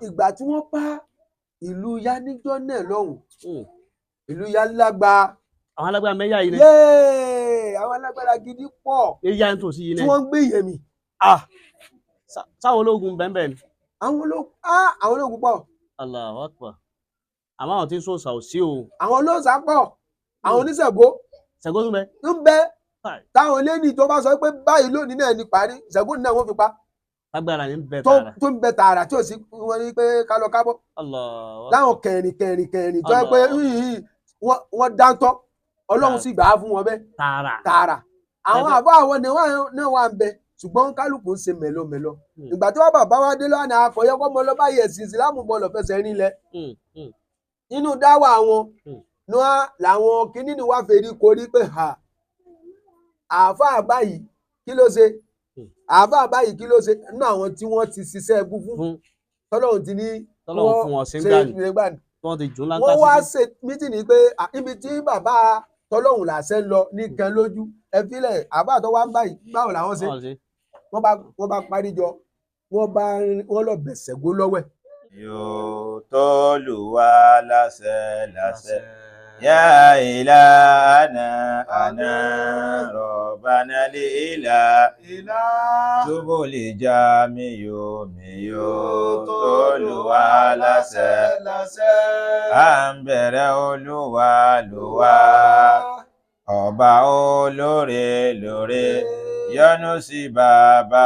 ìgbà tí wọ́n bá ìlú yá níjọ́ náà lọ́hùn ìlú yá lágbá àwọn alágbára mẹ́yà yìí ni àwọn alágbára gidi pọ̀ yíyá ń tòsí yìí tí ni wọ́n ń gbé ìyẹ̀mí sáwọn ológun bẹ́ẹ̀ ni àwọn ológun pọ̀ Allahu Akbar àmọ́ àwọn tí ń sòsà ò sí o àwọn olóòṣà pọ̀ àwọn oníṣègùn Ṣàngó tún bẹ ń bẹ táwọn lẹ́ni tó bá sọ pé báyìí lónìí náà ni parí Ṣàngó náà wọ́n fi pa agbára ní bẹ tààrà tó ń bẹ tààrà tí ò sí wọn ní pé ká lọ kábọ̀ láwọn kẹrin tó yẹ pé wọ́n dáńtọ́ Ọlọ́run sì gbà á fún wọn bẹ́ẹ̀ tààrà àwọn àbá àwọn náà wà ń bẹ ṣùgbọ́n kálukú ń ṣe mẹ́lọmẹ́lọ ìgbà tí wọ́n bàbá wa dé lọ́nà àkọ́yọ́kọ́ mọ́ lọ́ba yẹ̀ sí ìsìlámù bọ́ọ̀lù fẹsẹ̀ rinlẹ̀ nínú dáwà wọn làwọn kìíní ni wàá fèrí korí pé àáfàá báyìí kí ló ṣe àáfàá báyìí kí ló ṣe nínú àwọn tí wọ́n ti ṣiṣẹ́ ẹbú fún tọ́lọ́run ti ní wọ́n ṣe gbani wọ́n wá ṣe mítìnì pé ibi tí bàbá tọ́lọ́run làṣẹ lọ nìkan lójú ẹ fílẹ̀ àáfàá tó wá ń báyìí báwo làwọn ṣe wọ́n bá parí jọ wọ́n lọ bẹ̀sẹ̀ gó lọ́wọ́ ẹ̀. yóò tọ́lù wá láṣẹ yá ìlànà àná rọ̀bánà lílà túbò lè já mi yóò tọ́lù wá láṣẹ à ń bẹ̀rẹ̀ olúwa lùwà ọba olóore lóore yọ́nú sí bàbá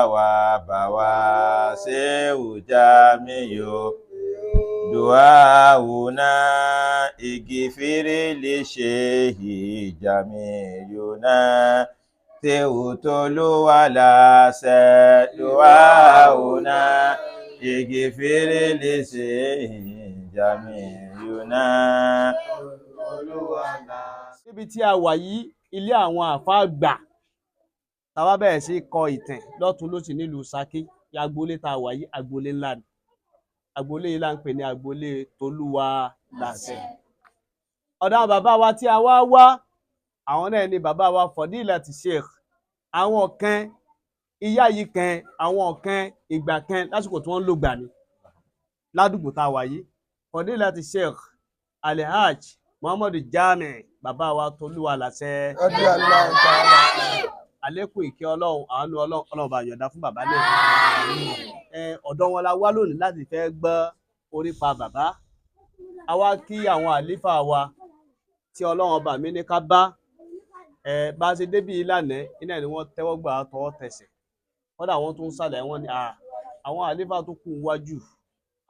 wa ṣéwù Jamiu duawuna igifiri lè ṣe Jamiu náà ṣéwù t'Olúwa láṣẹ duawuna igifiri lè ṣe Jamiu náà. níbi tí a wà yìí ilé àwọn àfáà gbà tàwa bẹ̀rẹ̀ sí kọ ìtàn lọ́tún lósì nílùú Ṣakí agboolé tá a wà yìí agboolé ńlá ni agboolé yìí là ń pè ní agboolé t'Olúwa láṣẹ. ọ̀dọ̀ àwọn bàbá wa tí a wá àwọn náà ni bàbá wa Fadilati Sheikh àwọn kan ìyá yìí kan àwọn kan ìgbà kan lásìkò tí wọ́n ń lò gbà ní ládùúgbò tá a wà yìí Fadilati Sheikh Alhaj Muhammadu Jamiu bàbá wa t'Olúwa láṣẹ. àlékún ìkẹ́ Ọlọ́run àánú Ọlọ́run bá yọ̀ǹda fún bàbá náà. ọ̀dọ̀ wọn la wá lónìí láti fẹ́ gbọ́ orípa bàbá. a wá kí àwọn àlífà wa tí Ọlọ́run bá mi ní ká bá bá a ṣe débi ìlànà iná ni wọ́n tẹ́wọ́ gbà tọwọ́ tẹsẹ̀. kódà wọ́n tún sàlẹ̀ wọn ni àwọn àlífà tó kù wájú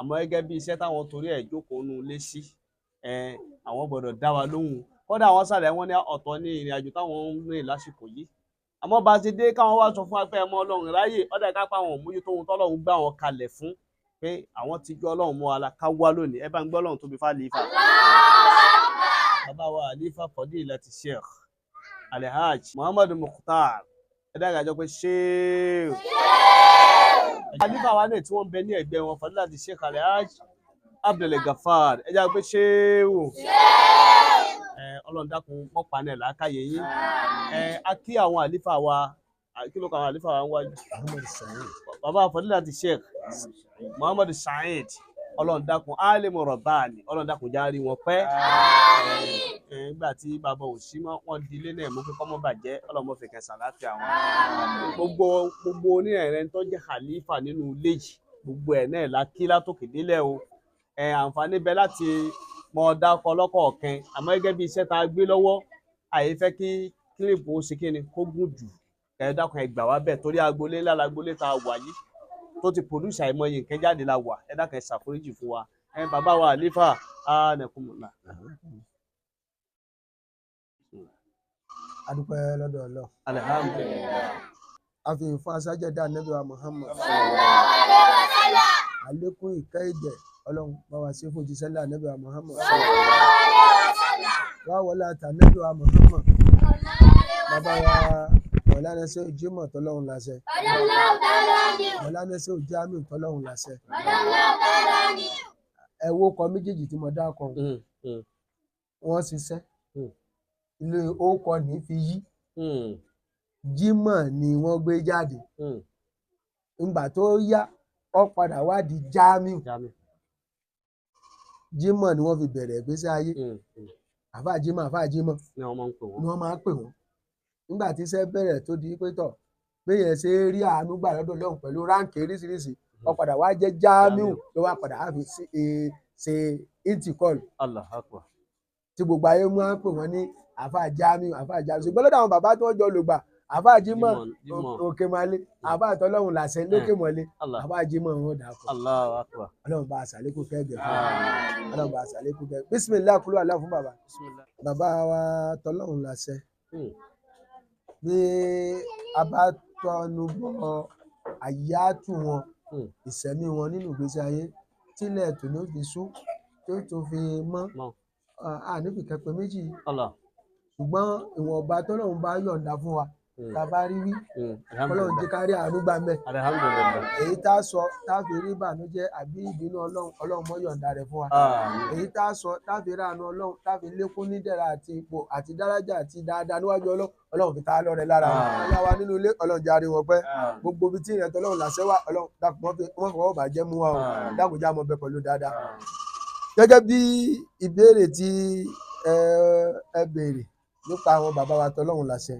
àmọ́ gẹ́gẹ́ bí iṣẹ́ táwọn torí ẹ̀ jókòó nù lé sí àwọn gbọ́dọ̀ dá wa lóhùn. kódà wọ́n sàlẹ̀ wọn ní ọ̀tọ̀ ní ìrìn àjò táwọn ń rìn lásìkò yìí àmọ́ bá a ti dé káwọn wá sọ fún wa pé ẹmọ Ọlọ́run ráyè ọ̀dà ìkápá àwọn òmójútó ohun tọ́lọ́run gbà wọn kalẹ̀ fún pé àwọn ti gbé Ọlọ́run mọ́ ala ká wá lónìí ẹ bá ń gbọ́ Ọlọ́run tóbi fàlífà. bàbá wa àlífà Fadilati Sheikh Alhaj Muhammadu Mukhtar ẹ dára jọ pé ṣéèw. àlífà wa náà tí wọ́n ń bẹ ní ẹgbẹ́ wọn Fadilati Sheikh Alhaj Abdul Gafar ẹ dára pé ṣéèw. Ọlọ́run dákun mọ́pa náà làákàyè yín. a kí àwọn àlífà wa kí ló kọ àwọn àlífà wa ń wájú. bàbá Fadilati Sheikh Muhammadu Saheed Ọlọ́run dákun alimu Rabbani Ọlọ́run dákun járí wọn pẹ́. nígbà tí bàbá ò sí mọ́ wọ́n di ilé náà mú pé kọ́mọ́ bàjẹ́ Ọlọ́run mọ́ fi kẹsàn láti àwọn. gbogbo onírẹ̀rẹ̀ tó jẹ́ àlífà nínú ilé yìí gbogbo ẹ̀ náà la kí látòkè délẹ̀ o. àǹfààní bẹ láti mọ dákọ ọlọ́kọ̀ọ̀kan àmọ́ gẹ́gẹ́ bí iṣẹ́ tá a gbé lọ́wọ́ àyè fẹ́ kí kílíìpù ó ṣe kí ni kó gùn jù dákun ẹ gbà wá bẹ́ẹ̀ torí agboolé ńlá lagboolé tá a wà yìí tó ti pòdúsà àìmọye nǹkan jáde la wà ẹ dákun ẹ ṣàforíjì fún wa bàbá wa àlífà ánẹkùnmùlà. adúpẹ́ lọ́dọ̀ Ọlọ́run. Alhamdulillah. a fi ìfún aṣájẹ́dá Ànábì wa Muhammad. àlékún ìkẹ́ ìgẹ̀ Ọlọ́run bá wa ṣe fún jíṣẹ́ ńlá Ànábì wa Muhammad. wá wọlé àti Ànábì wa Muhammad. bàbá wa Mọ̀lánà Ṣéhù Jímọ̀ tọ́lọ́run láṣẹ. Mọ̀lánà Ṣéhù Jamiu tọ́lọ́run láṣẹ. ẹ wo kọ méjèèjì tí mo dá kọ wọ́n ṣiṣẹ́ ilé orúkọ ní fi yí Jímọ̀ ni wọ́n gbé jáde. ìgbà tó yá ó padà wá di Jamiu Jímọ̀ ni wọ́n fi bẹ̀rẹ̀ ìgbésí ayé àfáà Jímọ̀ ni wọ́n máa ń pè wọ́n. ni wọ́n máa ń pè wọ́n nígbà tí iṣẹ́ bẹ̀rẹ̀ tó di pé tọ̀ béèyàn ṣe é rí àánú gbà lọ́dọ̀ Ọlọ́run pẹ̀lú ráǹkì oríṣiríṣi ó padà wá jẹ́ Jamiu ló wá padà á fi ṣe intikọ́ọ̀lù Allah akbar. tí gbogbo ayé máa ń pè wọ́n ní àfáà Jamiu ṣùgbọ́n lọ́dọ̀ àwọn bàbá tí wọ́n jọ lògbà àfáà Jímọ̀ òkè malé àfáà tọ́lọ́run làṣẹ lókè mọ́lé àfáà Jímọ̀ wọn dà pọ̀. Allahu akbar. Ọlọ́run bá a ṣàlékún kẹ́gẹ̀ fún wa Ọlọ́run bá a ṣàlékún kẹ́gẹ̀ bísímìlá kúrò àlá fún bàbá bàbá wa tọ́lọ́run làṣẹ bí a bá tọ́nu bọ àyátù wọn ìṣẹ̀mí wọn nínú ìgbésí ayé tílẹ̀ tó ló fi sú tó fi mọ́ ànífi kẹpẹ méjì ṣùgbọ́n ìwọ̀nba tọ́lọ́run bá yọ̀ǹda fún wa tá a bá rí wí Ọlọ́run jẹ́ ká rí àánú gbà mẹ́ èyí tá a sọ tá a fi rí ìbànújẹ́ àbí ìbínú Ọlọ́run mọ́ yọ̀ǹda rẹ̀ fún wa èyí tá a sọ tá a fi rí àánú Ọlọ́run tá a fi lékún nídẹ̀ra àti ipò àti dárájà àti dáadáa níwájú Ọlọ́run fi ta á lọ́rẹ lára ọ̀yá wa nínú ilé Ọlọ́run járe wọn pẹ́ gbogbo ibi tí ìrẹ̀tọ́ Ọlọ́run làṣẹ wà Ọlọ́run dákun wọ́n fọwọ́ bàjẹ́ mú wa o dákun já mọ́ bẹ pẹ̀lú dáadáa gẹ́gẹ́ bí ìbéèrè tí ẹ béèrè nípa àwọn bàbá wa tọ́lọ́run làṣẹ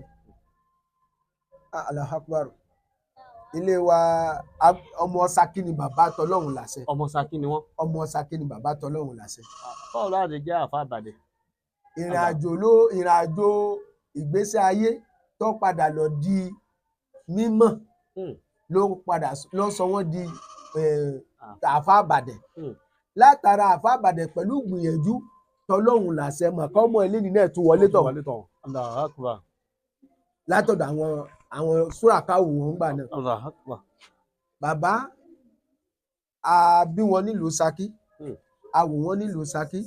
Allahu Akbar ilé wa ọmọ Ṣakí ni bàbá tọ́lọ́run làṣẹ. ọmọ Ṣakí ni wọ́n. ọmọ Ṣakí ni bàbá tọ́lọ́run làṣẹ. báwo láti jẹ́ àfáà Ìbàdàn. ìrìn àjò ìgbésí ayé tó padà lọ di mímọ̀ ló sọ wọ́n di àfáà Ìbàdàn látara àfáà Ìbàdàn pẹ̀lú gbìyànjú tọ́lọ́run làṣẹ mọ̀kọ́ ọmọ ilé nínú ẹ̀ tún wọlé tọ̀ látọ̀dọ̀ àwọn súràkáwù wọn gbà náà. Bàbá a bí wọn nílùú Ṣakí a wò wọn nílùú Ṣakí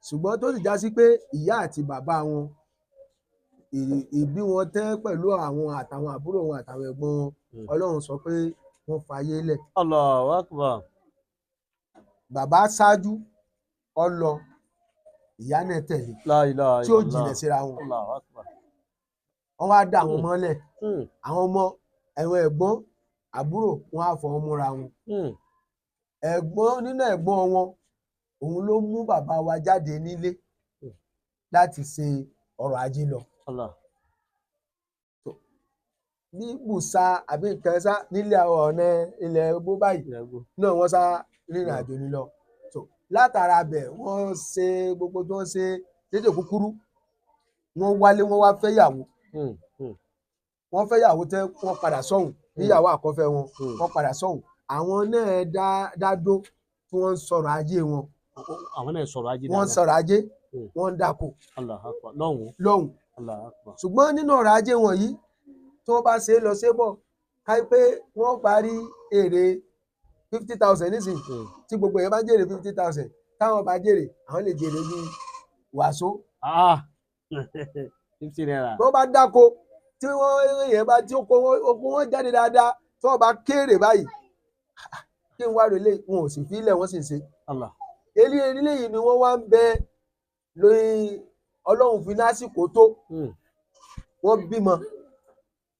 ṣùgbọ́n tó sì já sí pé ìyá àti bàbá wọn ìbí wọn tẹ́ pẹ̀lú àwọn àtàwọn àbúrò wọn àtàwọn ẹ̀gbọ́n wọn Ọlọ́run sọ pé wọ́n fayé lẹ̀. Allahu Akbar. Bàbá ṣáájú ó lọ ìyá náà tẹ̀lé tí ó jìnà síra wọn. Wọ́n wá dá àwọn ọmọ lẹ̀ àwọn ọmọ ẹ̀wọ̀n ẹ̀gbọ́n àbúrò wọn á fọwọ́ múra wọn. Ẹ̀gbọ́n nínú ẹ̀gbọ́n wọn òun ló mú bàbá wa jáde nílé láti ṣe ọrọ̀ ajé lọ. Ní bùsà àbí nǹkan sá nílé àwọn ọ̀nà ilẹ̀ gbó báyìí náà wọ́n sá rìnrìn àjò nílọ. Látara bẹ̀ wọ́n ṣe gbogbo tí wọ́n ṣe lédè kúkúrú wọ́n wálé wọ́n wá fẹ́yàwó wọ́n fẹ́yàwó tẹ́ wọ́n padà sọ́hùn níyàwó àkọ́fẹ́ wọn wọ́n padà sọ́hùn àwọn náà dádó tí wọ́n ń sọ̀rọ̀ ajé wọn. Àwọn náà sọ̀rọ̀ ajé wọ́n ń sọ̀rọ̀ ajé wọ́n ń dáko lọ́hùn. Ṣùgbọ́n nínú ọ̀rọ̀ ajé wọn yìí tí wọ́n bá ṣe é lọ ṣe bọ̀ káyí pé wọ́n parí èrè 50,000 nísìnyí tí gbogbo yẹn bá jèrè 50,000 táwọn bá jèrè àwọn lè jèrè bí wàsó. 50 naira. tó bá dáko tí wọ́n yẹn bá tí oko wọn jáde dáadáa tí wọ́n bá kéré báyìí kí n wá rèlé wọn ò sì fi ilẹ̀ wọ́n sì ń ṣe. eléyìí ni wọ́n wá ń bẹ lórí Ọlọ́run fi lásìkò tó wọ́n bímọ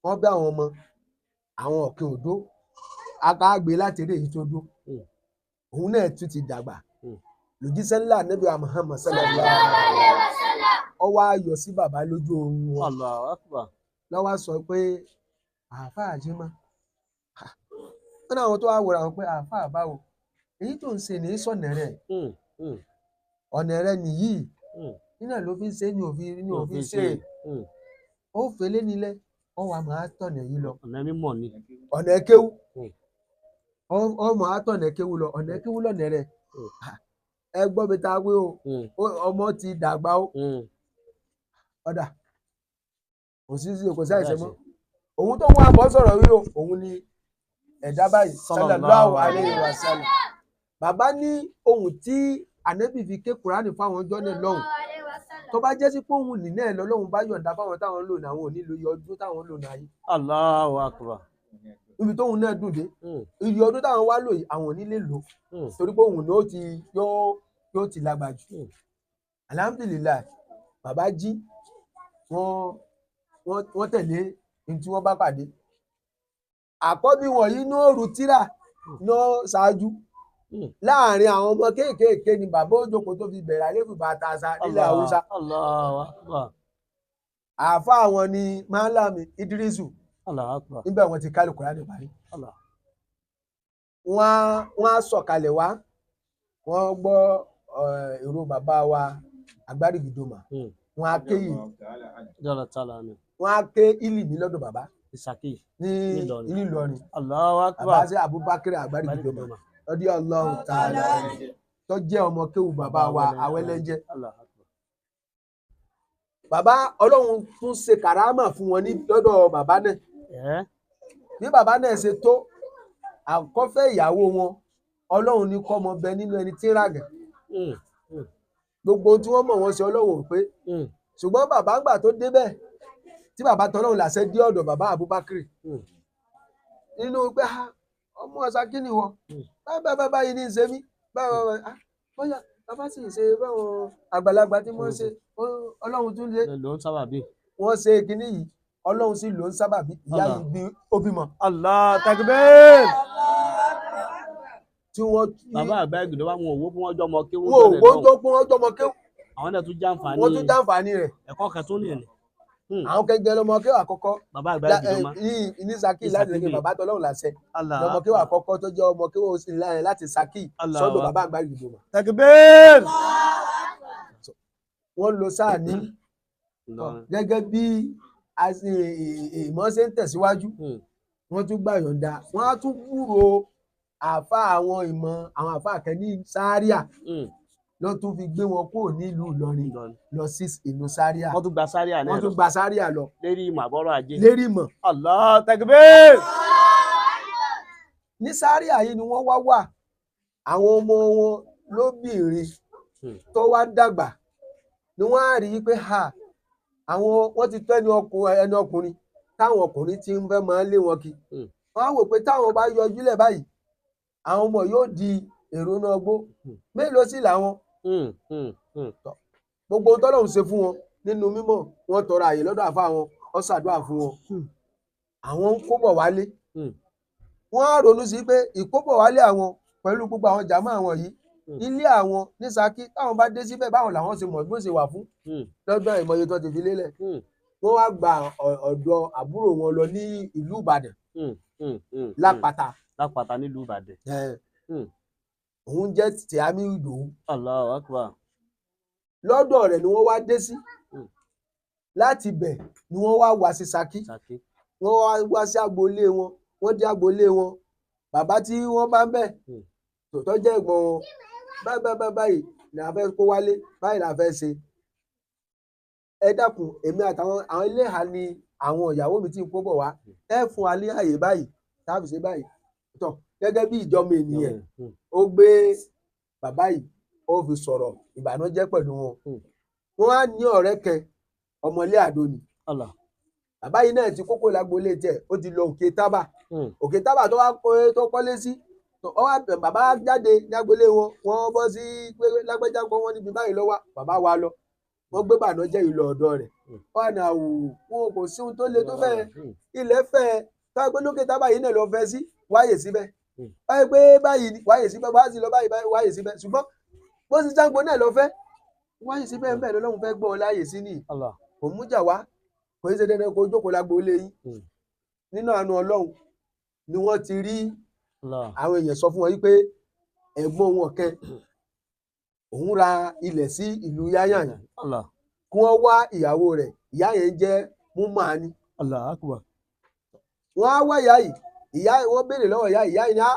wọ́n bẹ àwọn ọmọ àwọn ọ̀kẹ́ òdó akáàgbé láti eré èyí tó dó òun náà tún ti dàgbà lòjíṣẹ́ ńlá Ànábì Muhammad sallallahu alaihi wasallam ó wá yọ sí bàbá lójú oorun wọn lọ́wọ́ sọ pé àáfàá Jímọ̀ wọn náà wọn tó wá wòrà wọn pé àáfàá báwo èyí tó ń ṣe ní sọ̀nà rẹ̀ ọ̀nà rẹ̀ nìyí nínú ló fi ń ṣe ní òfin ṣe ó fèlé nílẹ̀ ó wà máa tọ̀nà yìí lọ ọ̀nà kéwú ọmọ àtọ̀nà kéwú lọ ọ̀nà kéwú lọ́nà rẹ̀ ẹ gbọ́ mi ta wé o ọmọ ti dàgbà o ọ̀dà kò sí àìsàn mọ́ òun tó wá bọ́ sọ̀rọ̀ wí o òun ni ẹ̀dá báyìí sallallahu alaihi wasallam bàbá ní ohun tí ànábì fi ké Kùránì fáwọn ọjọ́ náà lọ́hùn tó bá jẹ́ sí pé òun nìyẹn náà lọ́lọ́run bá yọ̀ǹda fáwọn táwọn ń lò ní àwọn onílò iye ọdún táwọn ń lò ní ayé. Allahu Akbar. Ibi tóun náà dùn dé iye ọdún táwọn wá lò yìí àwọn onílé lò torí pé òun náà yóò ti lágbà jù. Alhamdulillah bàbá jí wọ́n tẹ̀lé ní tí wọ́n bá pàdé. Àkọ́bí wọ̀nyí ní òru tíra náà ṣáájú láàrin àwọn ọmọ kéékèèké ni bàbá òjòkó tó fi bẹ̀rẹ̀ àléfù bàtà àṣà nílẹ̀ Haúsá. Àáfà wọn ni Málámì Idrisu nígbà wọn ti kálù Kùránì parí. Wọ́n á sọ̀kalẹ̀ wá wọ́n gbọ́ èrò bàbá wa Àgbárígìdòmà wọ́n á ké yìí wọ́n á ké ìlìmí lọ́dọ̀ bàbá ní Ìlọrin bàbá sí Abubakar Àgbárígìdòmà lọ́dí Ọlọ́run tààlà tó jẹ́ ọmọ kéwù bàbá wa Awẹ́lẹ́njẹ́. Bàbá Ọlọ́run tún ṣe kàrámà fún wọn ní lọ́dọ̀ bàbá náà bí bàbá náà ṣe tó àkọ́fẹ́ ìyàwó wọn Ọlọ́run ní kọ́ ọmọ bẹ nínú ẹni tí ń ràgẹ̀ gbogbo tí wọ́n mọ̀ wọ́n ṣe Ọlọ́run pé ṣùgbọ́n bàbá ńgbà tó débẹ̀ tí bàbá tọ́lọ́run làṣẹ dé ọ̀dọ̀ bàbá Abubakar nínú pé ọmọ ọ̀sà kí ni wọ báyìí ní í ṣe mí bóyá bàbá sì ṣe báwọn àgbàlagbà tí wọ́n ṣe Ọlọ́run tún lé wọ́n ṣe kinní yìí Ọlọ́run sì ló ń sábàbí ìyá yìí bí ó bímọ. Allah takbir. Tí wọ́n bàbá Àgbárígìdòmà wọn ò wó fún wọn jọmọ kéwú. Wọn ò wó tó fún wọn jọmọ kéwú. Àwọn náà tún jàǹfààní. Wọ́n tún jàǹfààní rẹ̀. Ẹ̀kọ́ kan tún nìyẹn. Àwọn kẹgbẹ́ lọmọ kéwú àkọ́kọ́. Bàbá Àgbárígìdòmà. Ní Ṣakí láti lè bàbá tọ́lọ́run láṣẹ. Lọmọ kéwú àkọ́kọ́ tó jẹ́ ọmọ kéwú láti Ṣakí sọ́dọ̀ bàbá Àgbárígìdòmà. Takbir. Wọ́n lo sáà ní gẹ́gẹ́ bí ìmọ̀ ṣe ń tẹ̀síwájú wọ́n tún gbà yọ̀ǹda wọ́n á tún gbúrò àfa àwọn ìmọ̀ àwọn àfa àkẹ́ní sáríà ló tún fi gbé wọn kúrò nílùú Ìlọrin lọ sí ìlú sáríà. Wọ́n tún gba sáríà náà lọ. Wọ́n tún gba sáríà lọ. Lérí ìmọ̀ àbọ̀rọ̀ ajé. Lérí ìmọ̀. Allah takbir. Ní sáríà yìí ni wọ́n wá wà àwọn ọmọ wọn lóbìnrin tó wá dàgbà ni wọ́n á rí i pé àwọn wọ́n ti tọ́ ẹni ọkùnrin táwọn ọkùnrin ti ń fẹ́ máa lé wọn kí wọ́n á wò pé táwọn bá yọjú lẹ̀ báyìí àwọn ọmọ yóò di èrò náà gbó mélòó sì làwọn gbogbo tọ́lọ́run ṣe fún wọn nínú mímọ́ wọn tọrọ àyè lọ́dọ̀ àfa wọn ó ṣàdúrà fún wọn àwọn ń kóbọ̀ wálé wọ́n á ronú sí pé ìkóbọ̀ wálé àwọn pẹ̀lú gbogbo àwọn jàmọ́ àwọn yìí ilé àwọn ní Ṣakí táwọn bá dé síbẹ̀ báwọn làwọn ṣe mọ̀ bó ṣe wà fún lọ́dọ̀ ìmọ̀ye tó ti fi lélẹ̀ wọ́n wá gba ọ̀dọ̀ àbúrò wọn lọ ní ìlú Ìbàdàn Lápáta nílùú Ìbàdàn. Òun jẹ́ Tìámí Ìdòwú. Allahu Akbar. Lọ́dọ̀ rẹ̀ ni wọ́n wá dé sí láti bẹ̀ ni wọ́n wá wá sí Ṣakí wọ́n wá sí agboolé wọn wọ́n dé agboolé wọn bàbá tí wọ́n bá ń bẹ̀ tòótọ́ jẹ́ ẹ̀gbọ́n wọn báyìí ni a fẹ́ kó wálé báyìí la fẹ́ ṣe ẹ dákun èmi àtàwọn àwọn iléha ni àwọn ìyàwó mi tí ń kó bọ̀ wá ẹ fún wa ní àyè báyìí táàbì ṣe báyìí tọ gẹ́gẹ́ bí ìjọba ènìyàn ó gbé bàbá yìí ó fi sọ̀rọ̀ ìbànújẹ́ pẹ̀lú wọn wọn á ní ọ̀rẹ́ kẹ ọmọlé àdó ni bàbá yìí náà ti kókó lágboolé tiẹ̀ ó ti lọ Òkè Tábà Òkè Tábà tó kọ́lé sí bàbá jáde lágbolé wọn wọ́n bọ́ sí pé lágbájá kan wọ́n níbi báyìí lọ́wọ́ bàbá wa lọ wọ́n gbé bànújẹ́ yìí lọ ọ̀dọ̀ rẹ̀ wọ́n ní àwò wọn kò sí ohun tó le tó fẹ́ ilẹ̀ fẹ́ táwọn pé lókè Tábà yìí náà lọ fẹ́ sí wáyè síbẹ̀ báyìí pé báyìí wáyè síbẹ̀ wá sí lọ báyìí wáyè síbẹ̀ ṣùgbọ́n bó sì Ṣàngó náà lọ fẹ́ wáyè síbẹ̀ ń bẹ̀ lọ́lọ́run fẹ́ gbọ́ ọ láyè sí ni kò mú jà wá kò ní ṣe dandan kó jókòó lágboolé yín nínú àánú Ọlọ́run ni wọ́n ti rí àwọn èèyàn sọ fún wọn wípé ẹ̀gbọ́n wọn kẹ òun ra ilẹ̀ sí ìlú Yáyàn kí wọ́n wá ìyàwó rẹ̀ ìyá yẹn jẹ́ Múmàní. Wọ́n á wá ìyá yìí wọ́n béèrè lọ́wọ́ ìyá yìí á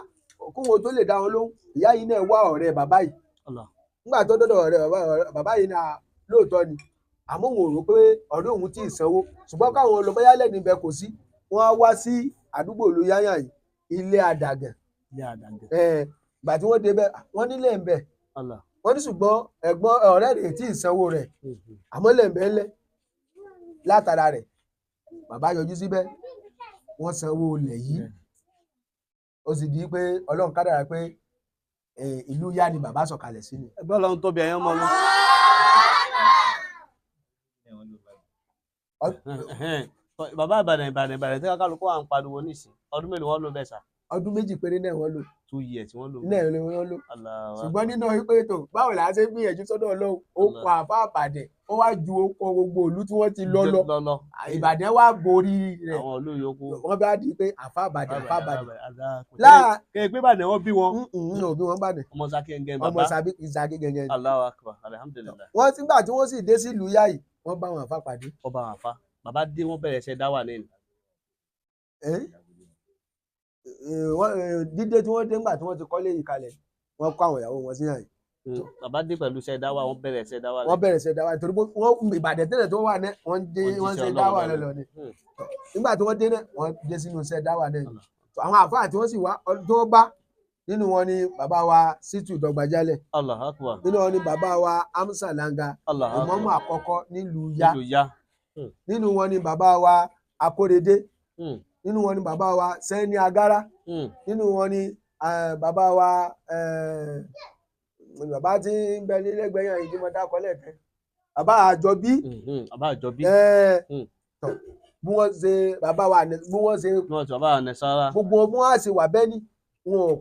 kó wọn tó lè dá wọn lóhùn ìyá yìí náà wá ọ̀rẹ́ bàbá yìí nígbà tó dọ́dọ̀ ọ̀rẹ́ bàbá yìí náà lóòótọ́ ni àmọ́ òun ò rò pé ọ̀rẹ́ òun tí ì sanwó ṣùgbọ́n káwọn lọ bóyá lẹ́nu ibẹ̀ kò sí wọ́n á wá sí àdúgbò ìlú Yáyàn yìí ilé Àdàgàn ìgbà tí wọ́n débẹ̀ wọ́n nílé ń bẹ̀ wọ́n ní ṣùgbọ́n ẹ̀gbọ́n ọ̀rẹ́ rẹ̀ tí ì sanwó rẹ̀ àmọ́ lẹ́ǹbẹ̀ ńlẹ̀ látara rẹ̀ bàbá yọjú síbẹ̀ wọ́n sanwó ilẹ̀ yìí ó sì di pé Ọlọ́run kádàrá pé ìlú Yá ni bàbá sọ̀kalẹ̀ sí ni. ẹgbẹ́ Ọlọ́run tóbi ẹ̀yán mọ́ lọ. bàbá Ìbàdàn tí kálukú à ń pariwo nísìn ọdún mélòó wọn ló bẹ̀ sà. ọdún méjì péré náà wọ́n lò 2 years wọ́n lò. náà ni wọ́n lò Allah. ṣùgbọ́n nínú wípé tó báwo la ṣe gbìyànjú sọ́dọ̀ Ọlọ́run ó kọ àfa àbàdàn ó wá ju okọ gbogbo ìlú tí wọ́n ti lọ Ìbàdàn wá borí rẹ̀ àwọn ìlú yòókù. wọ́n bá di pé àfa àbàdàn kẹ́ pé Ìbàdàn wọ́n bí wọn. òbí wọn bàdàn ọmọ Ṣakí gẹ́gẹ́ ọmọ bàbá. Ṣakí gẹ́gẹ́ Allahu Akbar alhamdulillah. wọ́n ti gbà tí wọ́n sì dé sílùú yá yìí wọ́n bá wọn àfa pàdé. ọba àwọn àfa bàbá dé wọ́n bẹ̀rẹ̀ iṣẹ́ dáwà lẹ́nu. dídé tí wọ́n dé ńgbà tí wọ́n ti kọ́lé yìí kalẹ̀ wọ́n kó àwọn ìyàwó wọn sí yàn yìí. bàbá dé pẹ̀lú iṣẹ́ dáwà wọ́n bẹ̀rẹ̀ iṣẹ́ dáwà lẹ́nu. wọ́n bẹ̀rẹ̀ iṣẹ́ dáwà torí wọ́n Ìbàdàn tẹ́lẹ̀ tó wà ní wọ́n ṣe dáwà lọ́lọ́ ni nígbà tí wọ́n dé náà wọ́n dé sínú iṣẹ́ dáwà náà àwọn àfáà tí wọ́n sì wá tó bá nínú wọn ni bàbá wa Ṣítù Dọ̀gbàjálẹ̀ Allahu Akbar. nínú wọn ni bàbá wa Amsa Langa ìmáàmù àkọ́kọ́ nílùú Yá nínú wọn ni bàbá wa Akóredé nínú wọn ni bàbá wa Sẹ́ni Agárá nínú wọn ni bàbá wa bàbá tí ń bẹ nílẹ̀gbẹ́ yẹn ìdí mọ́tà kọ́lẹ̀ tẹ́ bàbá Àjọbí bí wọ́n ṣe bàbá wa bí wọ́n ṣe bàbá wa Nẹ̀sára gbogbo bí wọ́n á ṣe wà bẹ́ẹ̀ ni wọn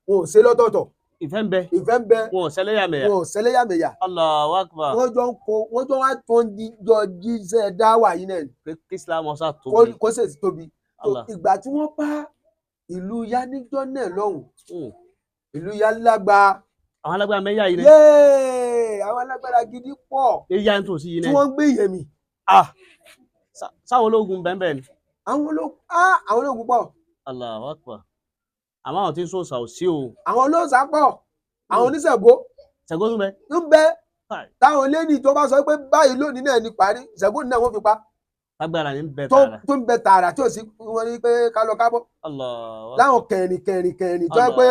ò ṣe lọ́tọ̀ọ̀tọ̀. ìfẹ́ ń bẹ wọn ò ṣẹlẹ́yàmẹ̀yà. Allahu Akbar. wọ́n jọ wá tó ń jọ jíṣẹ́ dáwà yìí náà. pé kí Islam ọ̀sà tóbi. kó sì tóbi. ìgbà tí wọ́n bá ìlú Yá níjọ́ náà lọ́hùn ìlú Yá lágbá. àwọn alágbára mẹ́yà yìí rẹ̀. àwọn alágbára gidi pọ̀. eyín tó sí yìí náà. tí wọ́n gbé ìyẹ̀mí. sáwọn ológun bẹ́ẹ̀ ni. àwọn ológun pọ̀. Allahu Akbar. àmọ́ àwọn tí ń sòsà ò sí o. àwọn olóòsà pọ̀ àwọn oníṣègùn. Ṣàngó tún bẹ. ń bẹ táwọn lẹ́ni tó bá sọ pé báyìí lónìí náà ni parí Ṣàngó náà wọ́n fi pa. agbára ní bẹ tààrà. tó ń bẹ tààrà tí ò sí wọn ní pé ká lọ kábọ̀. láwọn kẹrin tó yẹ pé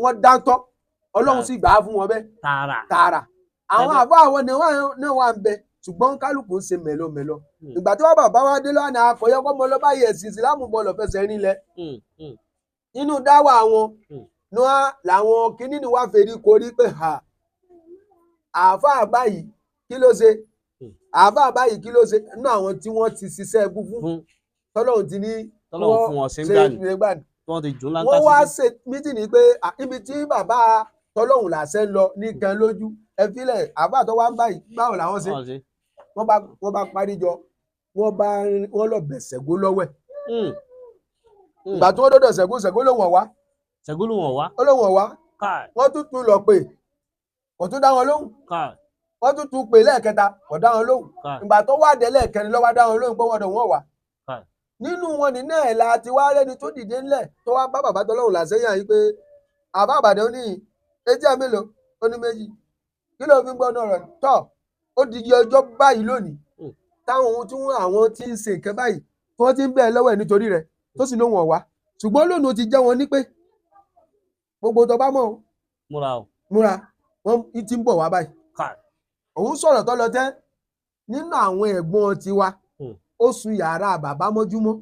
wọ́n dáńtọ́ Ọlọ́run sì gbà á fún wọn bẹ́ẹ̀. tààrà àwọn àbọ̀ àwọn náà wà ń bẹ ṣùgbọ́n kálukú ń ṣe mẹ́lọmẹ́lọ. ìgbà tí wọ́n bàbá wa dé lọ́nà akọ̀yọ́kọ́ mọ́ lọ́ba yẹ̀ sí ìsìlámù bọ́ọ̀lù fẹsẹ̀ rinlẹ̀. nínú dáwà wọn làwọn kìíní ni wàá fèrè korí pé àáfàá báyìí kí ló ṣe àáfàá báyìí kí ló ṣe nínú àwọn tí wọ́n ti ṣiṣẹ́ ẹbú fún tọ́lọ́hún ti ní wọ́n ṣe gbani wọ́n wá ṣe mítìnì pé ibi tí bàbá tọ́lọ́hún làṣẹ lọ ní gan lójú ẹ fílẹ̀ àáfàá tó wá ń báyìí báwo làwọn ṣe wọ́n bá parí jọ wọ́n lọ bẹ̀ Ṣàngó lọ́wọ́ ẹ̀ ìgbà tí wọ́n dọ́dọ̀ Ṣàngó ló wọ̀n wá. Ṣàngó ló wọ̀n wá. ó ló wọ̀n wá. wọ́n tún lọ pé kò tún dá wọn lóhùn. wọ́n tún pè lẹ́ẹ̀kẹta kò dá wọn lóhùn. ìgbà tó wá dé lẹ́ẹ̀kẹrin ló wá dá wọn lóhùn pé wọ́n dọ̀ wọ́n wá. nínú wọn ní náà la ti wá rẹ́ni tó dìde ńlẹ̀ tó wá bá bàbá tọ́lọ́hùn làṣẹ́yìn yìí pé àbá àbàdàn ó ní etí ẹ̀ mélòó ó ní méjì kí ló fi ń gbọ́ náà rẹ̀ tọ́ ó di ọjọ́ báyìí lónìí táwọn ohun tí àwọn tí ń ṣe nǹkan báyìí tí wọ́n ti ń bẹ̀ lọ́wọ́ ẹ̀ nítorí rẹ̀ tó sì lóhùn ọ̀wá ṣùgbọ́n lónìí ó ti jẹ́ wọn ní pé gbogbo tó bá mọ̀ múra wọn ti ń bọ̀ wá báyìí. òun sọ̀rọ̀ tó lọ tẹ́ nínú àwọn ẹ̀gbọ́n tiwa ó sun yàrá bàbá mọ́júmọ́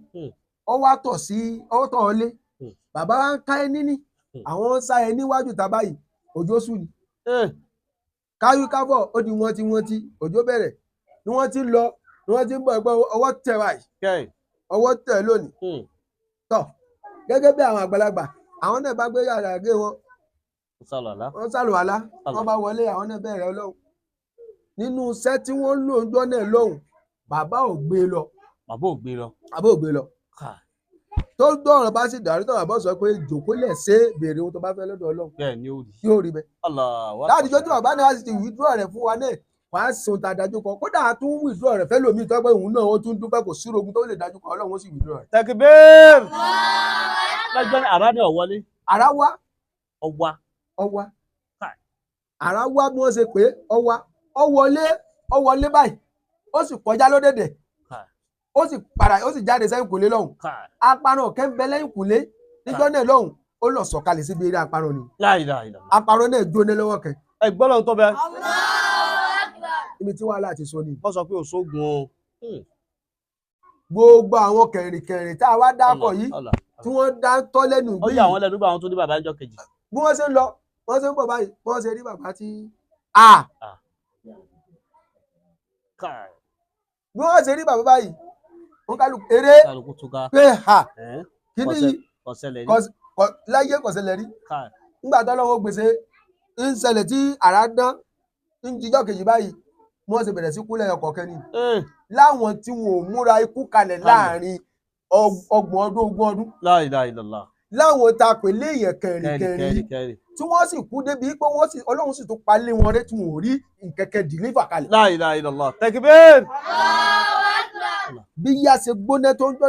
ó wá tọ̀ sí ọ̀tọ̀ ọlé bàbá wa ń ká ẹ níní àwọn ń sá ẹ níwájú ta báyìí òjò sùn ni káyú kábọ̀ ó di wọ́n ti òjò bẹ̀rẹ̀ ni wọ́n ti lọ ni wọ́n ti ń bọ̀ ẹgbẹ́ ọwọ́ tẹ̀ báyìí ọwọ́ tẹ̀ lónìí tọ̀ gẹ́gẹ́ bí àwọn àgbàlagbà àwọn náà bá gbé yàrá gé wọn wọ́n sàlùwàlá wọ́n bá wọlé àwọn náà bẹ̀rẹ̀ Ọlọ́run nínú iṣẹ́ tí wọ́n lò ń jọ́ náà lọ́hùn bàbá ò gbé lọ tó dọ̀rọ̀ bá sì dàrú tó bàbá sọ pé jòkó lẹ̀ ṣe béèrè ohun tó bá fẹ́ lọ́dọ̀ Ọlọ́run yóò rí bẹ́ẹ̀ láti jọ́ tí bàbá náà sì ti withdraw rẹ̀ fún wa náà wà á sùn tá a dájú kọ kódà a tún withdraw rẹ̀ fẹ́ lómi tó pé òun náà ó tún dúpẹ́ kò sí ogun tó lè dájú kọ Ọlọ́run ó sì withdraw rẹ̀. Takbir lọ́jọ́ ní àrá ní ọ̀wọ́lé. àrá wá. ọwá. àrá wá bí wọ́n ṣe pé ọwá ọwọlé báyìí ó sì kọjá lódèdè ó sì padà ó sì jáde sẹ́yìn kùlé lọ́hùn. aparun kẹ́ńbẹ́ lẹ́yìn kùlé níjọ́ náà lọ́hùn ó lọ sọ̀kalẹ̀ síbi eré aparun ni. aparun náà jóná lọ́wọ́ kẹ́. ẹgbọ́n lọ́hùn tó bẹ. ibi tí wàhálà ti sọ ni. wọ́n sọ pé òṣogun o. gbogbo àwọn kẹrìnkẹrìn tá a wá dákọ̀ yìí tí wọ́n dá tọ́ lẹ́nu bí. ó yà wọ́n lẹ́nu bí àwọn tó ní bàbá ẹjọ́ kejì. bí wọ́n ṣe ń lọ wọ́n ṣe ń bọ̀ báyìí bí wọ́n ṣe rí bàbá tí. bí wọ́n ṣe rí bàbá báyìí wọn kálukú eré kálukú túká pé ha ẹ̀ kí ni yìí kọ̀sẹ̀lẹ̀ ní láyé kọ̀sẹ̀lẹ̀ rí káà nígbà tó lọ́wọ́ gbèsè ń ṣẹlẹ̀ tí àrá dán ń jíjọ́ kejì báyìí wọ́n ṣe bẹ̀rẹ̀ sí kúlẹ̀ ọkọ̀ kẹ́ni láwọn tí wọn ò múra ikú kalẹ̀ láàrin ọgbọ̀n ọdún ogún ọdún la ilaha illallah láwọn ta pè léèyàn kẹrìnkẹrìn kẹ́rì tí wọ́n sì kú débi pé wọ́n sì ọlọ́run sì tún palẹ̀ wọn rẹ́ tí wọn ò rí nkẹ̀kẹ́ dìlífà kalẹ̀. la ilaha illallah takbir. bí yá ṣe gbóná tó ń jọ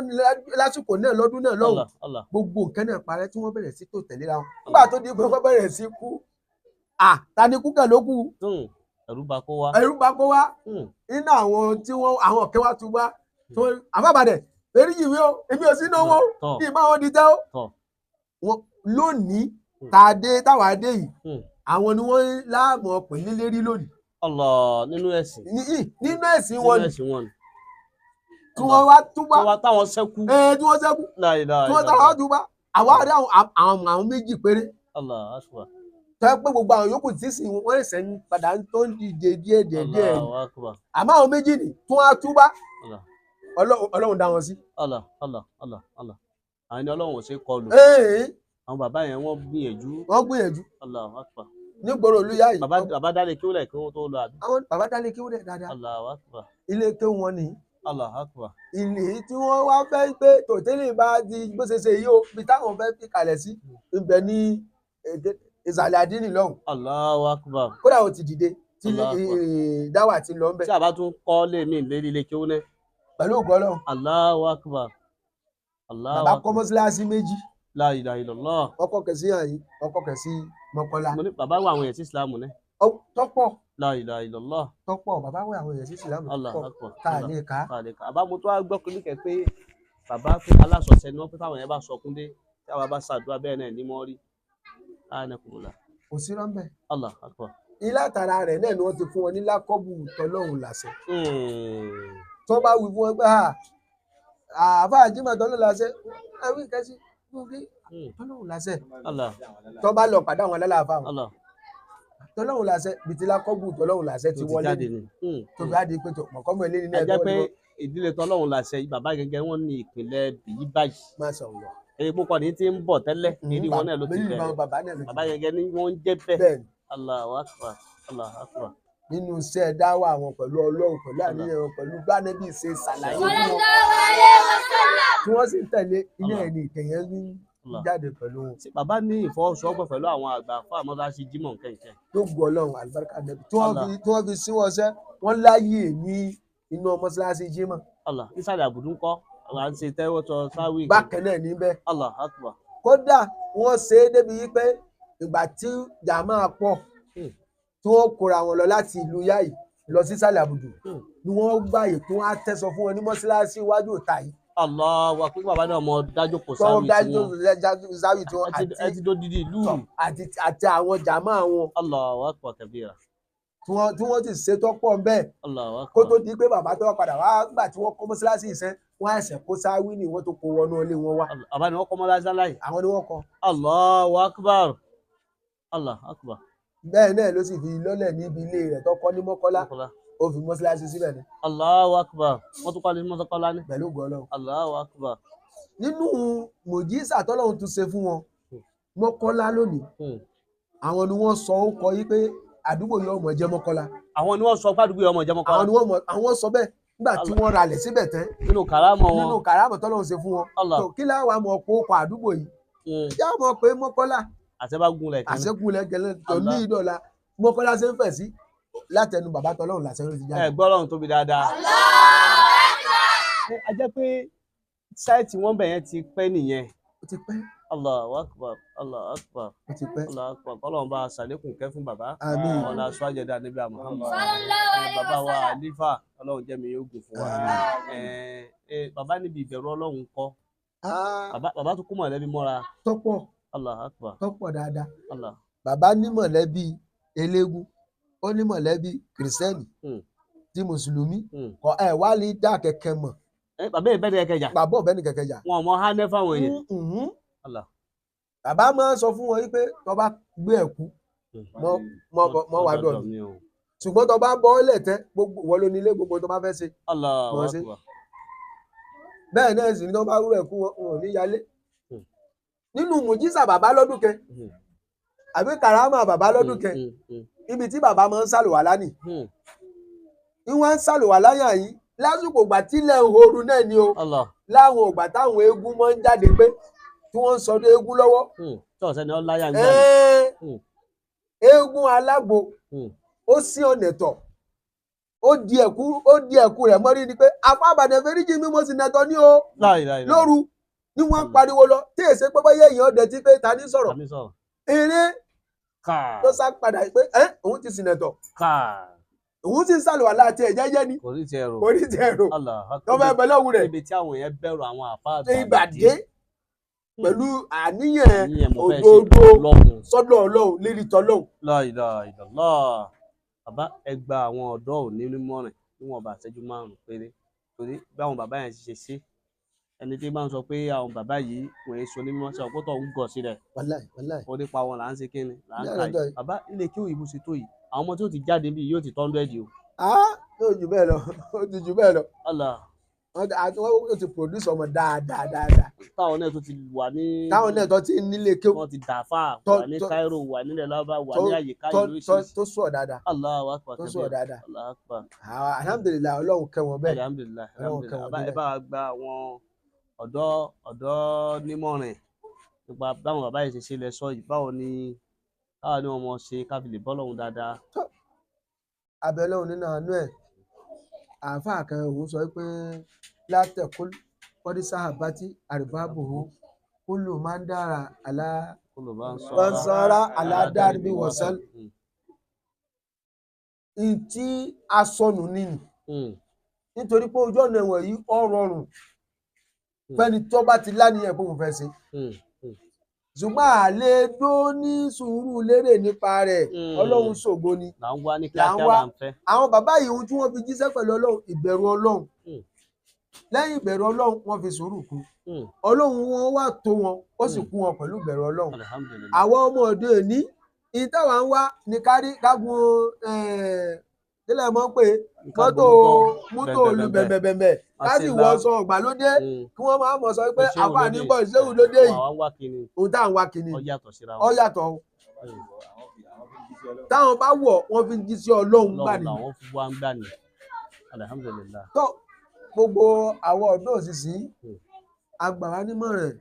lásìkò náà lọ́dún náà lọ́hùn Allah gbogbo nǹkan náà parẹ́ tí wọ́n bẹ̀rẹ̀ sí tó tẹ̀léra wọn nígbà tó di pé wọ́n bẹ̀rẹ̀ sí kú ta ni kú kẹ̀ ló kù ẹ̀rù bà kó wá ẹ̀rù bá kó wá nínú àwọn tí wọ́n àwọn ọ̀kẹ́ wá tún wá tó àbábàdẹ̀ èrí yìí wí o èmi ò sí náwó kí n bá wọn di tẹ́ ó wọn lónìí táwa dé yìí àwọn ni wọ́n láàmú ọ̀pẹ̀ nílérí lónìí. Allah nínú ẹ̀sìn nínú ẹ̀sìn wọn ni tí wọ́n wá túbá táwọn ṣẹ́kù tí wọ́n ṣẹ́kù tí wọ́n táwọn túbá àwọn àrí àwọn méjì péré. Allah akbar. tọ́ pé gbogbo àwọn yòókù tí sì wọ́n ẹ̀sẹ̀ ń padà tó ń dìde díẹ̀ àmọ́ àwọn méjì ni tí wọ́n á túbá ọlọ́run dá wọn sí. Allah àwọn ẹni ọlọ́run ò ṣe kọlù àwọn bàbá yẹn wọ́n gbìyànjú. Allahu akbar. nígboro olúyá yìí. bàbá dálé kíwúlẹ̀ kí wọ́n tó lọ àbí. àwọn bàbá dálé kíwúlẹ̀ dáadáa. Allahu akbar. ilé kéwù wọn nìyí. Allahu akbar. ilé tí wọ́n wá fẹ́ pé tòtẹ́lẹ̀ bá di bó ṣe ṣe yìí o bí táwọn fẹ́ fi kalẹ̀ sí ibẹ̀ ní ìsàlẹ̀ àdínì lọ́hùn. Allahu akbar. kódà ó ti dìde tí dáwà ti lọ ń bẹ̀. tí a bá tún kọ́ lé mi lérí ilé kéwú náà. pẹ̀lú ògo Ọlọ́run. Allahu akbar. bàbá kọ́ mọ́sálásí méjì. La ilaha illallah. ọkọ kẹsí àyín ọkọ kẹsí Mọ́kọ́lá. mo ní bàbá wà àwọn èèyàn sí Islam náà. tọ́pọ̀. La ilaha illallah. tọ́pọ̀ bàbá wà àwọn èèyàn sí Islam tọ́pọ̀ ká lè ká. àbá mo tó wá gbọ́ pé níkẹ́ pé bàbá pé aláṣọṣẹ ni wọ́n pé táwọn yẹn bá sọkún dé tí àwọn bá ṣàdúrà bẹ́ẹ̀ náà ní mọ́ rí. ánàkùnrin. kò sí rọ́ńbẹ́. Allah akbar. ilé àtàrà rẹ̀ náà ni wọ́n ti fún wọn ní lákọ́bù tọ́lọ́hùn làṣẹ. tó bá wí fún wọn pé àbá àjímọ̀ tọ́lọ́hùn làṣẹ ẹ̀wí kẹ́sí tọ́lọ́hùn làṣẹ. tó bá lọ pàdé àwọn alálàáfà wọn tọ́lọ́hùn làṣẹ bìtì lákọ́bù tọ́lọ́hùn làṣẹ ti wọlé tó bí adé pé mọ̀kọ́mọ̀ ilé nínú ẹ̀jẹ̀ pé ìdílé tọ́lọ́hùn làṣẹ bàbá gẹ́gẹ́ wọn ní ìpínlẹ̀ bìí báyìí. má sọ wọn. èyí púpọ̀ ní ti ń bọ̀ tẹ́lẹ̀ nírí wọn náà ló ti bẹ̀rẹ̀ bàbá gẹ́gẹ́ ni wọ́n ń jẹ́ bẹ́ẹ̀. Allahu akbar. Allahu akbar. nínú iṣẹ́ dáwà wọn pẹ̀lú Ọlọ́run pẹ̀lú àníyàn wọn pẹ̀lú gbánẹ́bí ṣe ṣàlàyé fún wọn tí wọ́n sì ń tẹ̀lé ilé ẹni ìkẹyẹ ní jáde pẹ̀lú wọn. bàbá ní ìfọwọ́sowọ́pọ̀ pẹ̀lú àwọn àgbà fún àmọ́dáṣí Jímọ̀ kẹ̀kẹ́. tó gbọ́ Ọlọ́run àlùbáríkà nẹ́bí tí wọ́n fi sí wọn sẹ́ wọ́n láyè ní inú mọ́ṣáláṣí Jímọ̀. nísàlẹ̀ àbùdún kọ́ àwọn àti ṣe tẹ́wọ́ tọ sáwì. bákan náà níbẹ̀. Allah akbar. kódà wọ́n ṣe é débi wípé ìgbà tí jàmá pọ̀ tí wọ́n kóra wọn lọ láti ìlú yáyì lọ sí sàlẹ̀ àbùdù ni wọ́n gbàyè tó wá tẹ́sọ fún wọn ní mọ́ṣáláṣí iwájú ìta yìí. Allah wa pé bàbá náà mọ dájú kò sáwì tí wọn àti dódìdí ìlú àti àwọn jàmá wọn. Allahu akbar kabira. tí wọ́n ti ṣètò pọ̀ bẹ́ẹ̀ kó tó di pé bàbá tó wá padà wá gbà tí wọ́n kọ́ mọ́ṣáláṣí ìṣẹ́ wọ́n ẹ̀sẹ̀ kó sáwí ni wọ́n tó kó wọnú ilé wọn wá. àbá ni wọ́n kọ́ mọ́ṣáláṣí láì. àwọn ni wọ́n kọ́. Allahu akbar. Allah akbar. bẹ́ẹ̀ náà ló sì fi lọ́lẹ̀ níbi ilé rẹ̀ tó kọ́ ní Mọ́kọ́lá ó fi mọ́ṣáláṣí síbẹ̀ ni. Allahu akbar. wọ́n tún kọ́ ní Mọ́kọ́lá ní. pẹ̀lú gọ́lọ́. Allahu akbar. nínú mùjísà tọ́lọ́run tún ṣe fún wọn Mọ́kọ́lá lónìí àwọn ni wọ́n sọ ó kọ yí pé àdúgbò yóò mọ̀ jẹ́ Mọ́kọ́lá. àwọn ni wọ́n sọ pé àdúgbò yóò mọ̀ jẹ́ Mọ́kọ́lá. àwọn sọ bẹ́ẹ̀ nígbà tí wọ́n ralẹ̀ síbẹ̀ tán. nínú kàrámọ̀ wọn. nínú kàrámọ̀ tọ́lọ́run ṣe fún wọn. tó kí láwa mọ̀ kó kọ àdúgbò yìí. yá mọ̀ pé Mọ́kọ́lá. àṣẹbágunlẹ̀ kẹ́lẹ́. àṣẹkùnlẹ̀ kẹ́lẹ́ tó ní ìdọ̀la Mọ́kọ́lá ṣe ń fẹ̀ sí látẹnu bàbá tọ́lọ́run làṣẹ ló ti jáde. ẹ gbọ́ Ọlọ́run tóbi dáadáa. a jẹ́ pé sáìtì wọn bẹ̀ yẹn ti pẹ́ nìyẹn. ó ti pẹ́. Allahu akbar. Allahu akbar. ó ti pẹ́. Allahu akbar. Ọlọ́run bá ṣàlékún kẹ́ fún bàbá. àmín. ọ̀nà aṣọ́jẹ̀dá níbi Muhammad. bàbá wa àlífà Ọlọ́run jẹ́ mi yóò gùn fún wa. bàbá níbi ìbẹ̀rù Ọlọ́run kọ́. bàbá tó kó mọ̀lẹ́bí mọ́ra. tọ́pọ̀. Allahu akbar. tọ́pọ̀ dáadáa. Allah. bàbá ní mọ̀lẹ́bí eléégún ó ní mọ̀lẹ́bí kìrìsìtẹ́nì tí mùsùlùmí kọ ẹ̀ wá lè dá kẹ̀kẹ́ mọ̀. bàbá ìbẹ́ ni kẹ̀kẹ́ jà. bàbá ọ̀bẹ ni kẹ̀kẹ́ jà. wọn mọ hánẹ́ fáwọn èèyàn. Allah. bàbá máa ń sọ fún wọn wípé tó bá gbé ẹ̀kú mọ́ wá dọ̀ mí ṣùgbọ́n tó bá bọ́ ọ́lẹ̀ tẹ́ gbogbo wọ́n ló nílé gbogbo tó bá fẹ́ ṣe. Allah. bẹ́ẹ̀ náà sì ni wọ́n bá rú ẹ̀ fún wọn wọn ò ní yálé nínú mùjísà bàbá lọ́dún kẹ àbí kàrámà bàbá lọ́dún kẹ ibi tí bàbá máa ń sàlùwàlá nì ní wọ́n ń sàlùwàlá yàn yìí lásìkò ìgbà tílẹ̀ ooru náà ni o láwọn ìgbà táwọn eégún máa ń jáde pé tí wọ́n ń sọdún eégún lọ́wọ́ eégún alágbo ó sí ọ̀nà tọ̀ ó di ẹ̀kú rẹ̀ mọ́rí ni pé afábàdàn fẹ́ríjì mi mo sì nẹ̀tọ́ ní o lóru ni wọ́n ń pariwo lọ tí èsè pé bóyá èèyàn ọdẹ tí pé ta ní sọ̀rọ̀ eré tó sá padà pé òun ti sì nẹ̀tọ̀ òun sì ń sàlùwàlá àti ẹ̀jẹ̀ jẹ́ ni kò rí ti ẹ̀rọ tó fẹ́ bẹ lọ́wọ́ rẹ̀ ibi tí àwọn yẹn bẹ̀rù àwọn àfáà ìgbàdé pẹ̀lú àníyàn òdodo sọ́dọ̀ Ọlọ́run lérí tọ́lọ́run. La ilaha illallah. Bàbá ẹ gba àwọn ọ̀dọ́ òní nímọ̀ràn níwọ̀n bá ṣẹ́jú márùn-ún péré torí bí àwọn bàbá yẹn ṣe ṣe ẹni tí máa ń sọ pé àwọn bàbá yìí wọ́n èso ní mímọ́ sí ọ̀pọ̀tọ̀ ń gọ̀ sílẹ̀ ó nípa wọn là ń ṣe kíni là ń ka yìí bàbá ilé kí òyìnbó ṣe tó yìí àwọn ọmọ tí ó ti jáde bí yóò ti 100 o. yóò jù bẹ́ẹ̀ lọ ó ti jù bẹ́ẹ̀ lọ. wọ́n ti produce ọmọ dáadáa. táwọn náà tó ti wà ní. táwọn náà tó ti nílé kí. wọ́n ti dàáfà wà ní Cairo wà nílẹ̀ lábá wà ní àyíká ìlú ìṣiṣẹ́. tó sọ̀ dáadáa. Allahu Akbar. tó sọ̀ dáadáa. Allahu Akbar. alhamdulilayi Ọlọ́run kẹ́ wọn bẹ́ẹ̀. alhamdulilayi ẹ bá gba àwọn ọ̀dọ́ nímọ̀ràn nípa báwọn bàbá yìí ṣe lẹ sọ yìí báwo ni wọ́n mọ̀ ṣe káfílì bọ́lọ́hún dáadáa. abẹ́lẹ́hùn nínú àánú ẹ̀ àáfàá kan òun sọ pé látẹ̀kùn kọ́dí sáhàbátì àrìbábòhó kúlù máa ń dára aláàbọ̀nsọ́ra aládàbí wọ̀sán ìtí asọnù nínú nítorí pé ojú ọ̀nà ẹ̀wọ̀n yìí ó rọrùn fẹ́ni tó bá ti láníyàn pé òun fẹ́ ṣe ṣùgbọ́n àlè dó ní sùúrù lérè nípa rẹ̀ Ọlọ́run ṣògo ni là ń wá ní kíákíá là ń fẹ́. àwọn bàbá yìí ohun tí wọ́n fi jíṣẹ́ pẹ̀lú Ọlọ́run ìbẹ̀rù Ọlọ́run lẹ́yìn ìbẹ̀rù Ọlọ́run wọ́n fi sùúrù kún Ọlọ́run wọn wà tó wọn ó sì kún wọn pẹ̀lú ìbẹ̀rù Ọlọ́run. àwọn ọmọ òde òní ìtawà ń wá ní kárí kágun kílẹ̀ mọ́ pé mọ́tò olùbẹ̀bẹ̀bẹ̀ káàsì wọ sọ ọ̀gbàlódé kí wọ́n máa mọ̀ sọ pé àwa níbọ̀ ìṣéwù lóde yìí ohun táwọn wá kìíní ó yàtọ̀ táwọn bá wọ̀ wọ́n fi jí sí Ọlọ́run gbà ní. tó gbogbo àwọn ọ̀dọ́ òṣìṣẹ́ agbára nímọ̀ràn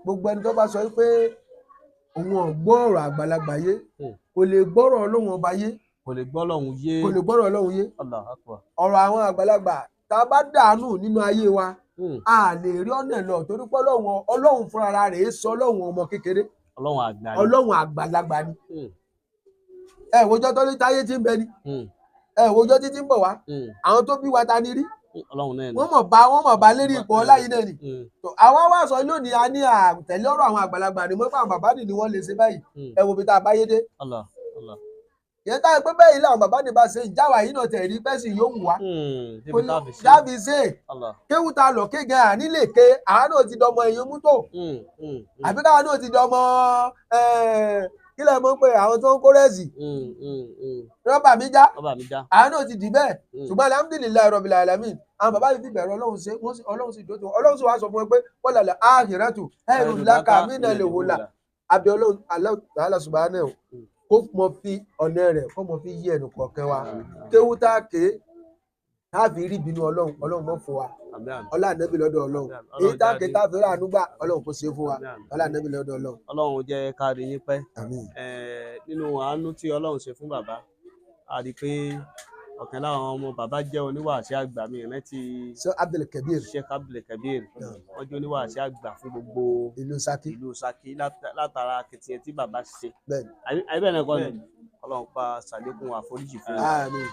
gbogbo ẹni tó bá sọ pé òun ò gbọ́ ọ̀rọ̀ àgbàlagbà yé kò lè gbọ́rọ̀ Ọlọ́run ọba yé kò lè gbọ́ Ọlọ́run yé. ọ̀rọ̀ àwọn àgbàlagbà tá a bá dànù nínú ayé wa a lè rí ọ̀nà lọ torí pé Ọlọ́run fúnra rẹ̀ sọ Ọlọ́run ọmọ kékeré Ọlọ́run àgbàlagbà ni. ẹ wòjọ́ tó ní táyé tí ń bẹ ni ẹ wòjọ́ títí ń bọ̀ wá àwọn tó bí wa ta ni rí wọ́n mọ̀ bá lérí ipò ọlá yìí náà ni. àwa wá sọ lónìí a ní àtẹ̀lé ọ̀rọ̀ àwọn àgbàlagbà ni mọ́ fún àwọn bàbá nì ni wọ́n lè ṣe báyìí ẹ wo bí tá a bá yé dé. yẹn táyà pé bẹ́ẹ̀ ilé àwọn bàbá ní bá ṣe ìjáwá yìí náà tẹ̀rí pẹ́sì yóò wù wá jábì ṣe kéwù ta lọ ké gan àní lè ké àwọn náà ti dọmọ èèyàn mútó àbí káwọn náà ti dọmọ kílẹ̀ mọ́ pé àwọn tó ń kó rẹ́ẹ̀sì rọ́bà mi já àwọn náà ti dì bẹ́ẹ̀ ṣùgbọ́n alhamdulillahi rabbil alamin àwọn bàbá yìí fi bẹ̀rẹ̀ Ọlọ́run ṣe Ọlọ́run sì dótò Ọlọ́run sì wá sọ fún ẹ pé wọ́n lálẹ́ akhiratu khairun laka minal ula àbí Ọlọ́run Allah subhanahu kó mọ fi ọ̀nà rẹ̀ kó mọ fi yí ẹnu kọ̀ọ̀kan wa kéwú tá a ké tá a fi rí ìbínú Ọlọ́run mọ́ fún wa ọlá ànábì lọ́dọ̀ Ọlọ́run èyí tá a ké tá a fi rí àánú gbà Ọlọ́run kó ṣe fún wa ọlá ànábì lọ́dọ̀ Ọlọ́run. Ọlọ́run jẹ́ ká rí yín pẹ́ nínú àánú tí Ọlọ́run ṣe fún bàbá a rí i pé ọ̀kan láwọn ọmọ bàbá jẹ́ oníwàásí àgbà mi rántí Sheikh Abdulkabir wọ́n jẹ́ oníwàásí àgbà fún gbogbo ìlú Ṣakí látara akitiyan tí bàbá ṣe àyíbẹ̀ náà kọ́ ni Ọlọ́run pa ṣàlékún àforíjì fún wọn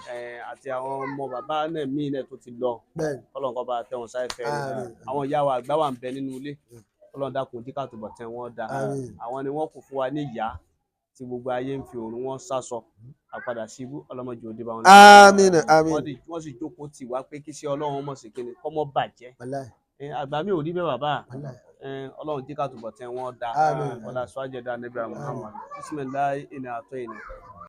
àti àwọn ọmọ bàbá náà míì náà tó ti lọ Ọlọ́run kọ́ bá tẹ́ wọn sáfẹ́ rẹ̀ àwọn ìyá wa àgbà wà ń bẹ nínú ilé Ọlọ́run dákun díkà tó bọ̀ tẹ́ wọn dá àwọn ni wọ́n kù fún wa ní ìyá tí gbogbo ayé ń fi òórùn wọn sásọ àpadà sí ibú ọlọmọjì òde bá wọn. àmín àmín. wọ́n sì jókòó tì wá pé kí ṣe Ọlọ́run mọ̀ sí kíni kọ́mọ bàjẹ́. àgbà mi ò rí bẹ́ẹ̀ bàbá Ọlọ́run díkà tó bọ̀ tẹ́ wọn dá ọlá sọ́jà dá níbi Muhammad bisimilayi ìní àtọ́ ìní.